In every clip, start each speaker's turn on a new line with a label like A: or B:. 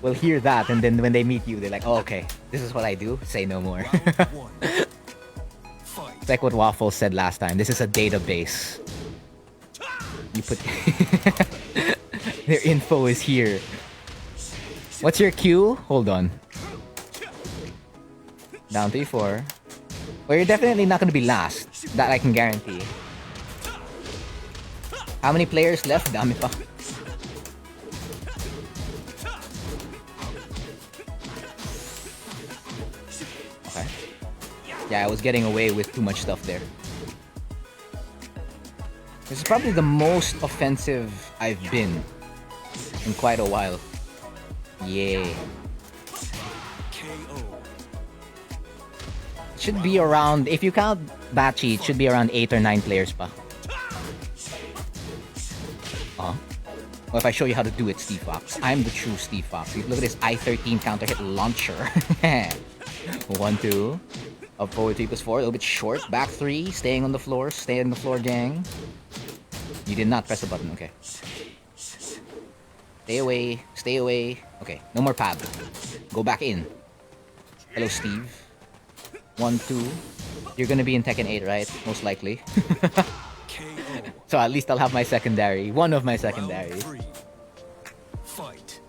A: will hear that, and then when they meet you, they're like, oh, okay, this is what I do. Say no more. It's like what Waffle said last time. This is a database. You put... Their info is here. What's your Q? Hold on. Down 3-4. Well, you're definitely not going to be last. That I can guarantee. How many players left? Dami pa. Okay. Yeah, I was getting away with too much stuff there. This is probably the most offensive I've been in quite a while. Yeah. Should be around, if you count Bachi, it should be around 8 or 9 players pa. Well, if I show you how to do it, Steve Fox. I'm the true Steve Fox. Look at this I-13 counter hit launcher. 1-2. Up forward 3+4. A little bit short. Back 3. Staying on the floor. Stay on the floor, gang. You did not press the button. Okay. Stay away. Stay away. Okay. No more pad. Go back in. Hello, Steve. 1-2. You're gonna be in Tekken 8, right? Most likely. So at least I'll have my secondary. One of my secondary.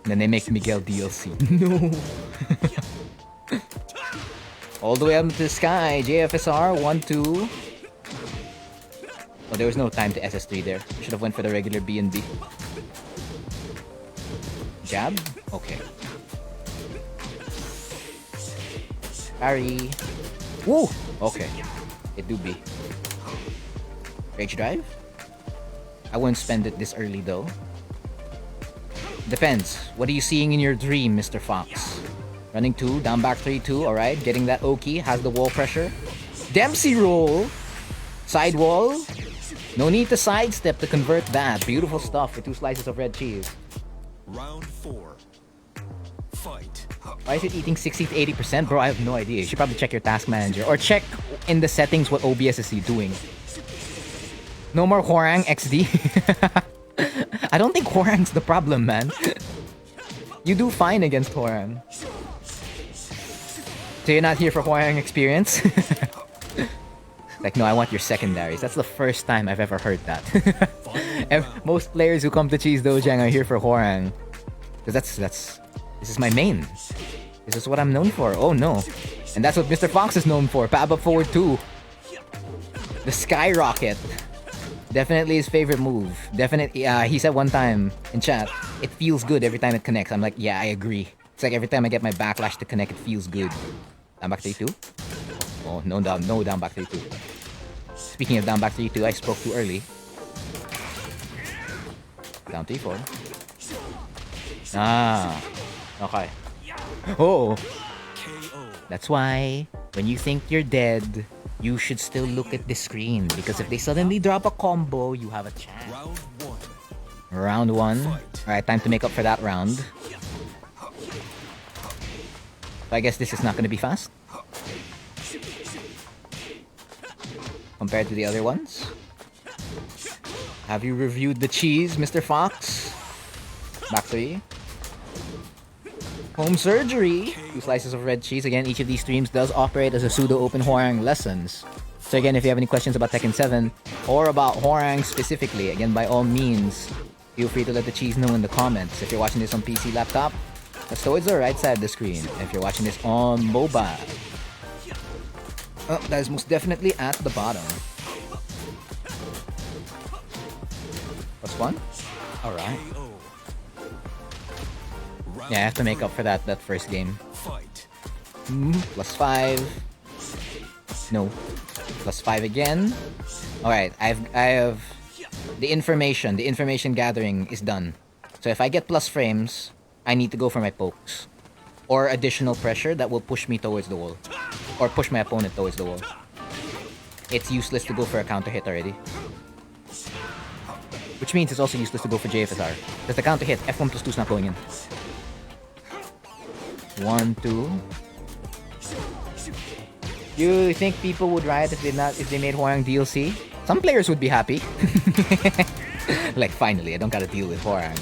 A: And then they make Miguel DLC. No. All the way up to the sky. JFSR 1-2. Oh, there was no time to SS3 there. Should have went for the regular B&B. Jab? Okay. Parry. Woo! Okay. It do be. Rage drive? I wouldn't spend it this early though. Depends. What are you seeing in your dream, Mr. Fox? Running 2, down back 3-2, alright. Getting that Oki, has the wall pressure. Dempsey roll! Side wall. No need to sidestep to convert that. Beautiful stuff with 2 slices of red cheese.
B: Round 4. Fight.
A: Why is it eating 60 to 80%? Bro, I have no idea. You should probably check your task manager. Or check in the settings what OBS is doing. No more Hwoarang XD. I don't think Hwoarang's the problem, man. You do fine against Hwoarang. So you're not here for Hwoarang experience? Like, no, I want your secondaries. That's the first time I've ever heard that. Most players who come to Cheese Dojang are here for Hwoarang. Because this is my main. This is what I'm known for. Oh no. And that's what Mr. Fox is known for. Pab up forward 2. The skyrocket. Definitely his favorite move. Definitely, he said one time in chat, it feels good every time it connects. I'm like, yeah, I agree. It's like every time I get my backlash to connect, it feels good. Down back 3-2. Oh, no down back 3-2. Speaking of down back 3-2, I spoke too early. Down 3-4. Ah, okay. Oh, that's why when you think you're dead, you should still look at the screen, because if they suddenly drop a combo, you have a chance. Round 1. Alright, time to make up for that round. So I guess this is not going to be fast. Compared to the other ones. Have you reviewed the cheese, Mr. Fox? Back 3. Home surgery. 2 slices of red cheese. Again, each of these streams does operate as a pseudo open Hwoarang lessons. So again, if you have any questions about Tekken 7 or about Hwoarang specifically, again, by all means, feel free to let the cheese know in the comments. If you're watching this on PC, laptop, that's towards the right side of the screen. If you're watching this on mobile, oh, that is most definitely at the bottom. +1? Alright. Yeah, I have to make up for that first game. +5. No. +5 again. Alright, I have the information gathering is done. So if I get plus frames, I need to go for my pokes. Or additional pressure that will push me towards the wall. Or push my opponent towards the wall. It's useless to go for a counter hit already. Which means it's also useless to go for JFSR. Because the counter hit, F1+2 is not going in. 1, 2. You think people would riot if they made Hwoarang DLC? Some players would be happy. Like, finally, I don't gotta deal with Hwoarang.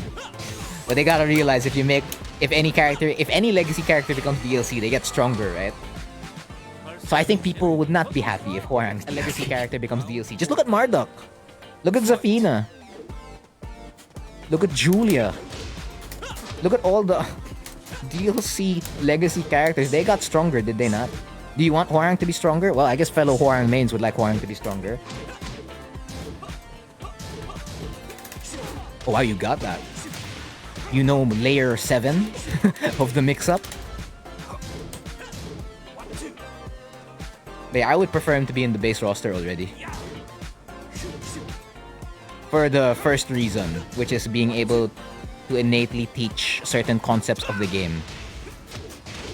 A: But they gotta realize if you make if any legacy character becomes DLC, they get stronger, right? So I think people would not be happy if Hwoarang, a legacy character, becomes DLC. Just look at Marduk. Look at Zafina. Look at Julia. Look at all the DLC legacy characters. They got stronger, did they not? Do you want Hwoarang to be stronger? Well, I guess fellow Hwoarang mains would like Hwoarang to be stronger. Oh wow, you got that. You know layer 7 of the mix-up? But yeah, I would prefer him to be in the base roster already. For the first reason, which is being able to innately teach certain concepts of the game.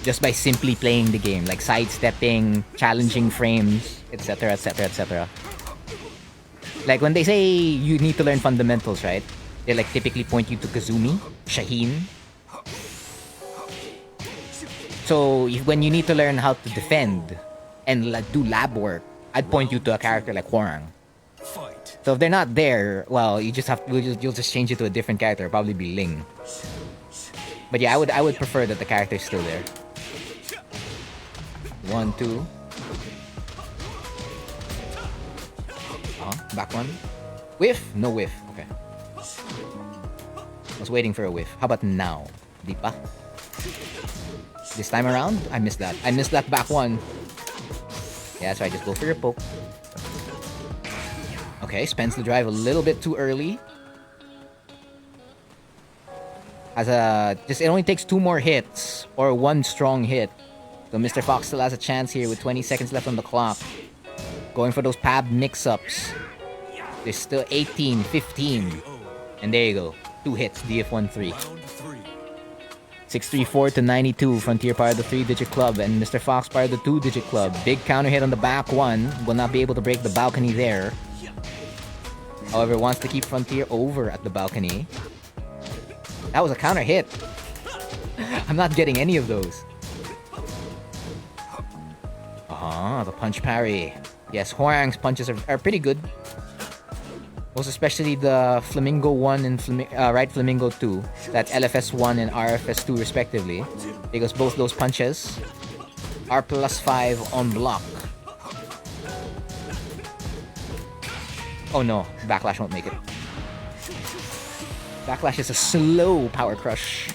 A: Just by simply playing the game, like sidestepping, challenging frames, etc, etc, etc. Like when they say you need to learn fundamentals, right? They like typically point you to Kazumi, Shaheen. So when you need to learn how to defend and like do lab work, I'd point you to a character like Hwoarang. So if they're not there, well, you just have you'll just change it to a different character, probably be Ling. But yeah, I would prefer that the character's still there. 1, 2. Back one. Whiff? No whiff. Okay. I was waiting for a whiff. How about now? Di pa? This time around, I missed that. I missed that back one. Yeah, so I just go for your poke. Okay, spends the drive a little bit too early. It only takes 2 more hits or 1 strong hit. So Mr. Fox still has a chance here with 20 seconds left on the clock. Going for those PAB mix-ups. There's still 18, 15. And there you go. 2 hits, DF1-3. 634 to 92. Frontier part of the 3-digit club and Mr. Fox part of the 2-digit club. Big counter hit on the back one. Will not be able to break the balcony there. However, wants to keep Frontier over at the balcony. That was a counter hit. I'm not getting any of those. The punch parry. Yes, Hwoarang's punches are pretty good. Most especially the Flamingo 1 and Right Flamingo 2. That's LFS 1 and RFS 2 respectively. Because both those punches are +5 on block. Oh no, Backlash won't make it. Backlash is a slow power crush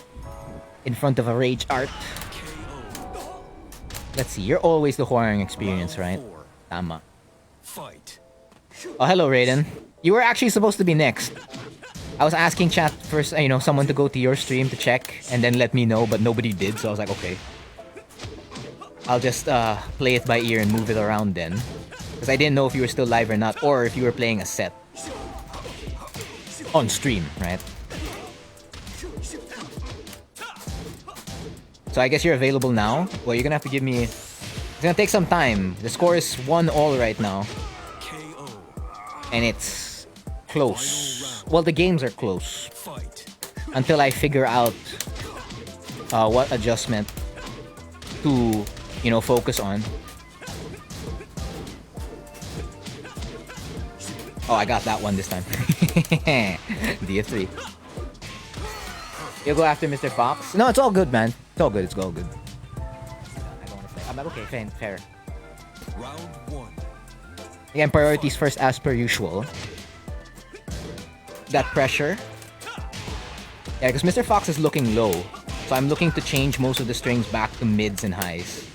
A: in front of a Rage Art. Let's see, you're always the Hwoarang experience, right? Tama. Oh, hello, Raiden. You were actually supposed to be next. I was asking chat for someone to go to your stream to check and then let me know, but nobody did, so I was like, okay. I'll just play it by ear and move it around then. Because I didn't know if you were still live or not, or if you were playing a set. On stream, right? So I guess you're available now. Well, you're gonna have to give me... It's gonna take some time. The score is 1-1 right now. And it's close. Well, the games are close. Until I figure out what adjustment to, focus on. Oh, I got that one this time. DF3. You'll go after Mr. Fox? No, it's all good, man. It's all good. It's all good. I don't want to play. I'm like, okay, fair.
B: Round 1.
A: Again, priorities first as per usual. That pressure. Yeah, because Mr. Fox is looking low. So I'm looking to change most of the strings back to mids and highs.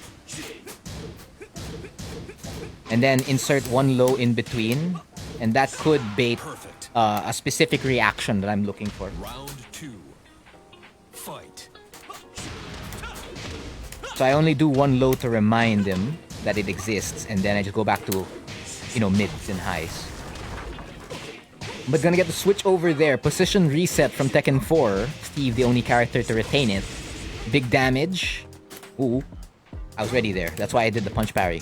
A: And then insert 1 low in between. And that could bait a specific reaction that I'm looking for.
B: Round 2. Fight.
A: So I only do 1 low to remind him that it exists. And then I just go back to, mids and highs. But gonna get the switch over there. Position reset from Tekken 4. Steve, the only character to retain it. Big damage. Ooh. I was ready there. That's why I did the punch parry.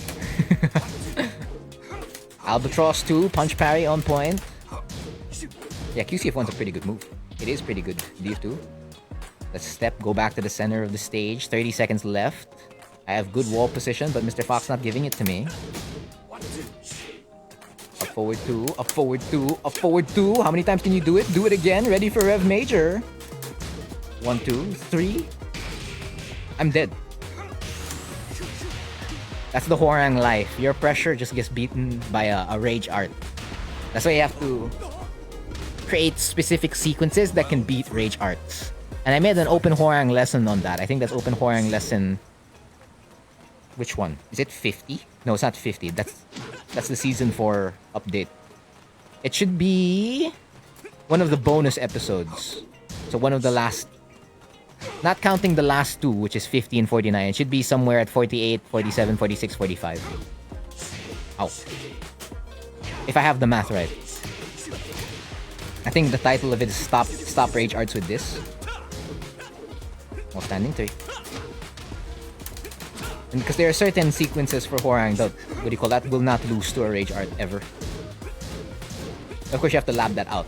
A: Albatross 2, punch parry on point. Yeah, QCF1's a pretty good move. It is pretty good. DF2. Let's step, go back to the center of the stage. 30 seconds left. I have good wall position, but Mr. Fox not giving it to me. Up forward 2, up forward 2, up forward 2. How many times can you do it? Do it again. Ready for Rev Major. 1, 2, 3. I'm dead. That's the Hwoarang life. Your pressure just gets beaten by a rage art. That's why you have to create specific sequences that can beat rage arts. And I made an open Hwoarang lesson on that. I think that's open Hwoarang lesson... Which one? Is it 50? No, it's not 50. That's the season 4 update. It should be one of the bonus episodes. So one of the last... Not counting the last 2, which is 50 and 49. It should be somewhere at 48, 47, 46, 45. Ow. If I have the math right. I think the title of it is Stop Rage Arts with this. Standing 3. And because there are certain sequences for Hwoarang that, what do you call that, will not lose to a rage art ever. Of course, you have to lab that out.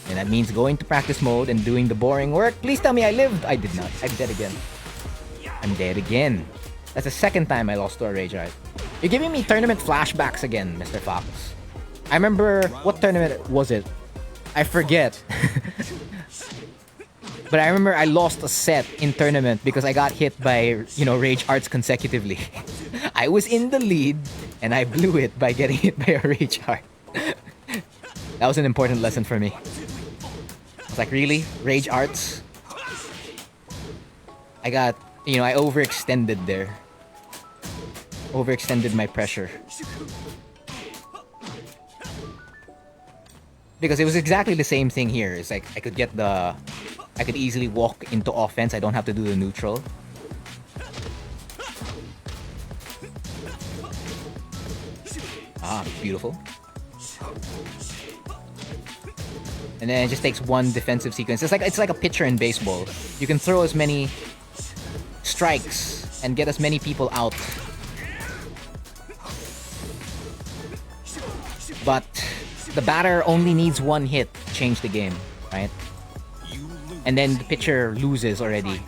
A: And that means going to practice mode and doing the boring work. Please tell me I lived! I did not. I'm dead again. I'm dead again. That's the second time I lost to a rage art. You're giving me tournament flashbacks again, Mr. Fox. I remember... What tournament was it? I forget. But I remember I lost a set in tournament because I got hit by, you know, rage arts consecutively. I was in the lead and I blew it by getting hit by a rage art. That was an important lesson for me. I was like, really? Rage arts? I got, you know, I overextended there. Overextended my pressure. Because it was exactly the same thing here. It's like, I could easily walk into offense. I don't have to do the neutral. Ah, beautiful. And then it just takes one defensive sequence. It's like a pitcher in baseball. You can throw as many strikes and get as many people out. But the batter only needs one hit to change the game, right? And then the pitcher loses already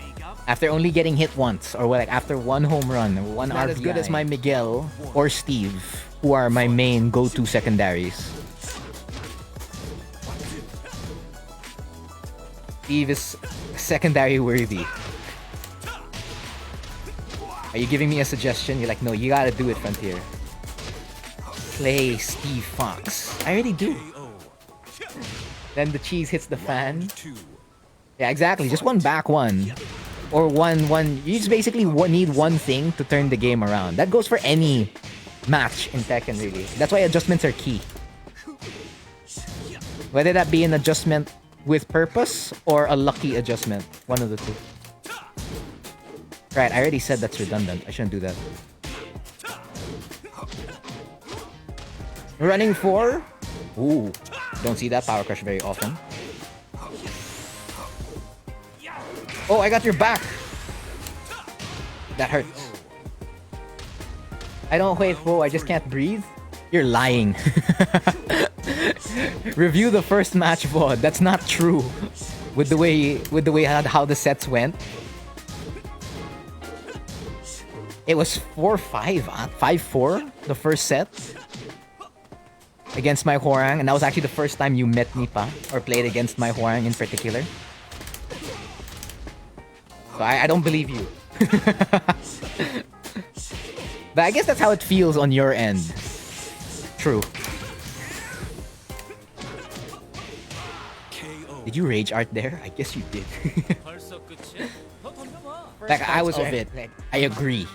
A: after only getting hit once, or like after one home run or one RBI. Not as good as my Miguel or Steve, who are my main go-to secondaries. Steve is secondary worthy. Are you giving me a suggestion? You're like, no, you gotta do it, Frontier. Play Steve Fox. I already do. Then the cheese hits the fan. Yeah, exactly. Just one back one. Or one. You just basically need one thing to turn the game around. That goes for any match in Tekken, really. That's why adjustments are key. Whether that be an adjustment with purpose or a lucky adjustment. One of the two. Right, I already said that's redundant. I shouldn't do that. Running 4. Ooh. Don't see that power crush very often. Oh, I got your back. That hurts. I don't wait, whoa, I just can't breathe. You're lying. Review the first match VOD. That's not true. With the way how the sets went. It was 4-5, 5-4 the first set against my Hwoarang, and that was actually the first time you met me pa, or played against my Hwoarang in particular. So I don't believe you. But I guess that's how it feels on your end. True. Did you rage art there? I guess you did. Like, I was of it. I agree.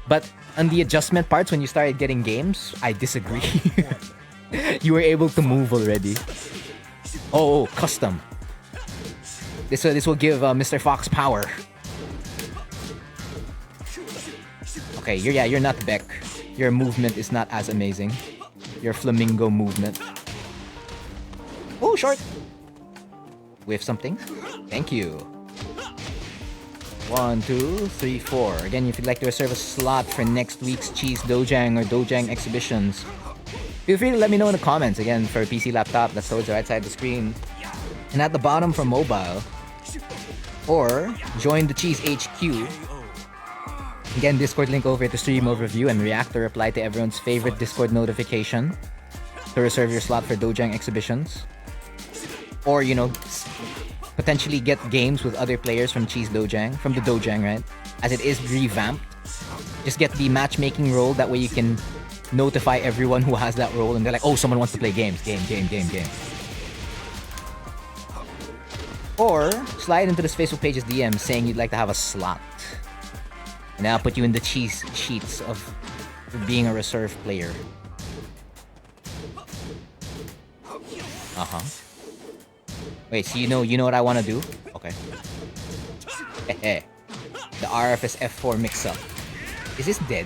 A: But on the adjustment parts, when you started getting games, I disagree. You were able to move already. Oh, custom. This will give Mr. Fox power. Okay, you're not Beck. Your movement is not as amazing. Your flamingo movement. Oh, short. Whiff something. Thank you. 1, 2, 3, 4. Again, if you'd like to reserve a slot for next week's Cheese Dojang or Dojang exhibitions, feel free to let me know in the comments. Again, for PC laptop, that's towards the right side of the screen. And at the bottom for mobile. Or join the Cheese HQ. Again, Discord link over to stream overview and react or reply to everyone's favorite Discord notification to reserve your slot for Dojang exhibitions. Or, you know, potentially get games with other players from Cheese Dojang, from the Dojang, right? As it is revamped. Just get the matchmaking role, that way you can notify everyone who has that role and they're like, oh, someone wants to play games. Game. Or slide into this Facebook page's DM saying you'd like to have a slot. And I'll put you in the cheese sheets of being a reserve player. Uh-huh. Wait, so you know what I want to do? Okay. The RFS F4 mix-up. Is this dead?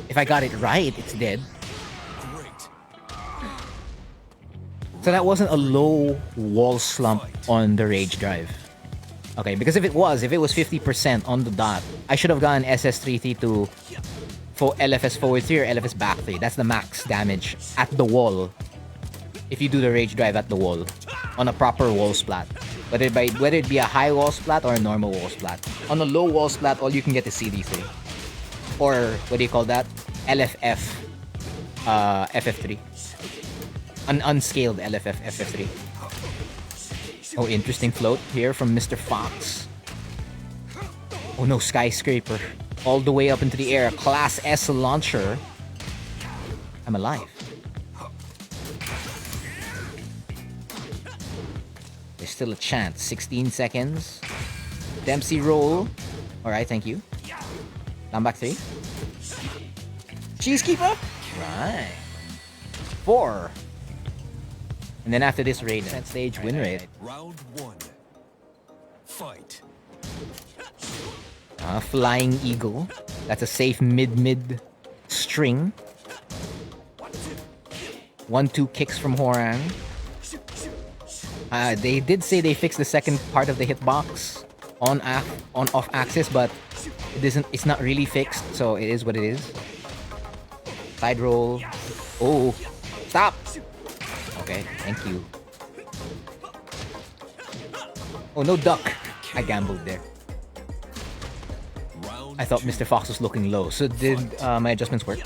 A: If I got it right, it's dead. So that wasn't a low wall slump on the Rage Drive. Okay, because if it was 50% on the dot, I should have gotten SS332 for LFS forward 3 or LFS back 3. That's the max damage at the wall. If you do the Rage Drive at the wall. On a proper wall splat. Whether it be a high wall splat or a normal wall splat. On a low wall splat, all you can get is CD3. Or, what do you call that? LFF. FF3. An unscaled LFF FF3. Oh, interesting float here from Mr.Fox. Oh no, skyscraper. All the way up into the air. Class S launcher. I'm alive. There's still a chance. 16 seconds. Dempsey roll. Alright, thank you. Down back 3. Cheesekeeper. Right. 4. And then after this raid, that stage win rate.
B: Round 1. Fight.
A: Flying Eagle. That's a safe mid string. 1-2 kicks from Hwoarang. They did say they fixed the second part of the hitbox on off axis, but it's not really fixed, so it is what it is. Side roll. Oh, stop. Okay, thank you. Oh, no duck. I gambled there. I thought Mr.Fox was looking low. So did my adjustments work?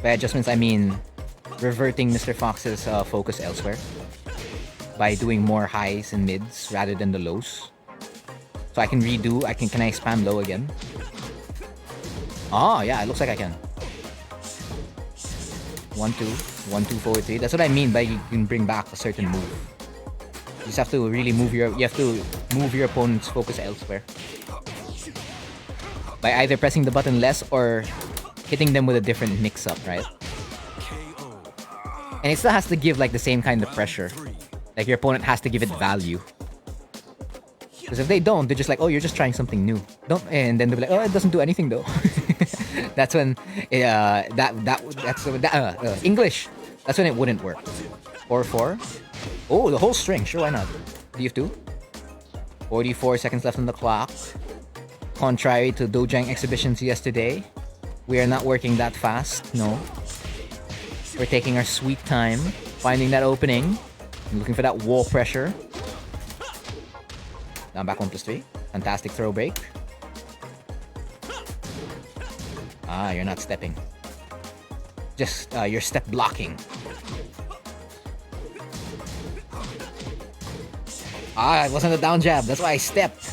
A: By adjustments, I mean reverting Mr.Fox's focus elsewhere. By doing more highs and mids rather than the lows. So I can redo. Can I spam low again? Oh, yeah, it looks like I can. 1-2, 1-2 forward 3. That's what I mean by you can bring back a certain move. You just have to really move your opponent's focus elsewhere. By either pressing the button less or hitting them with a different mix-up, right? And it still has to give like the same kind of pressure. Like your opponent has to give it value. Because if they don't, they're just like, oh, you're just trying something new. And then they'll be like, oh, it doesn't do anything though. That's when English. That's when it wouldn't work. 4-4. Oh, the whole string. Sure, why not? DF2. 44 seconds left on the clock. Contrary to Dojang exhibitions yesterday, we are not working that fast. No. We're taking our sweet time, finding that opening, and looking for that wall pressure. Now back 1+3. Fantastic throw break. You're not stepping. Just, you're step blocking. It wasn't a down jab. That's why I stepped.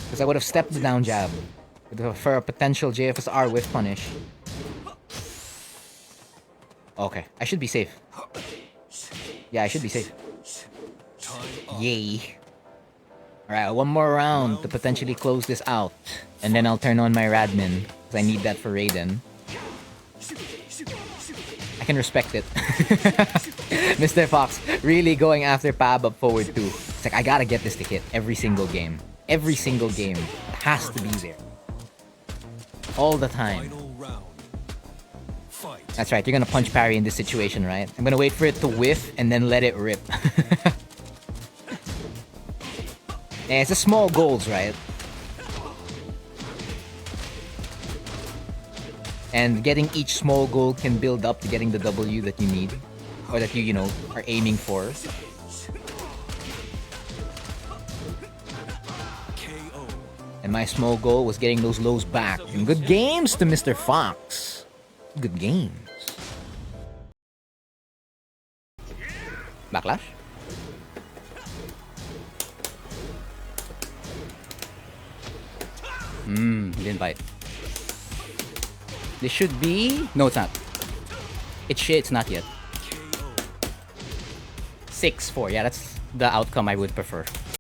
A: Because I would have stepped the down jab. For a potential JFSR whiff punish. Okay, I should be safe. Yeah, I should be safe. Yay. Alright, one more round to potentially close this out. And then I'll turn on my Radmin. Because I need that for Raiden. I can respect it. Mr.Fox really going after Pab up forward too. It's like, I gotta get this to hit every single game. Every single game. It has to be there. All the time. That's right, you're gonna punch parry in this situation, right? I'm gonna wait for it to whiff and then let it rip. Yeah, it's a small goals, right? And getting each small goal can build up to getting the W that you need. Or that you know, are aiming for. And my small goal was getting those lows back. And good games to Mr. Fox. Good games. Backlash? He didn't bite. This should be... No, it's not. It's not yet. 6-4. Yeah, that's the outcome I would prefer.